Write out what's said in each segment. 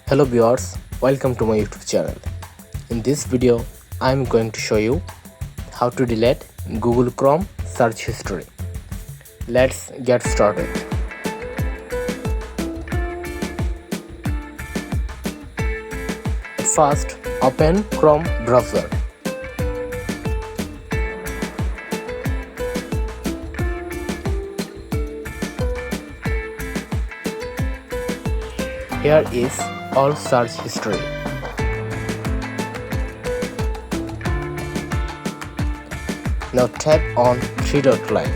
Hello viewers, welcome to my YouTube channel. In this video, I am going to show you how to delete Google Chrome search history. Let's get started. First, open Chrome browser. Here is all search history. Now tap on three-dot line.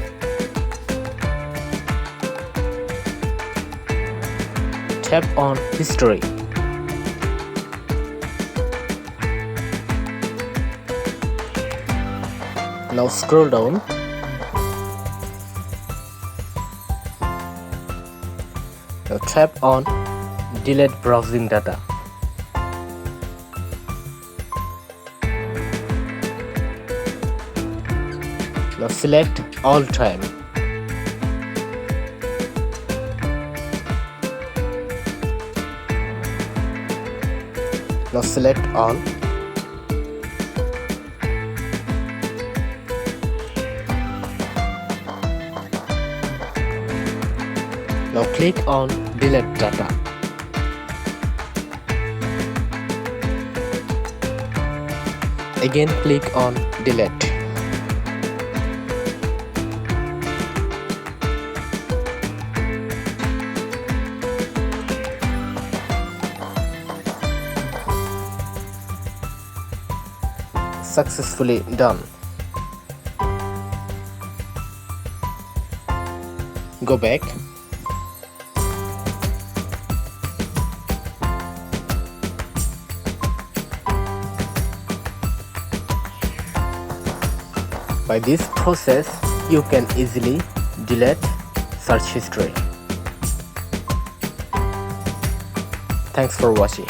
Tap on history. Now scroll down. Now tap on delete browsing data. Now select all time. Now select all. Now click on delete data. Again click on delete. Successfully done. Go back. By this process, you can easily delete search history. Thanks for watching.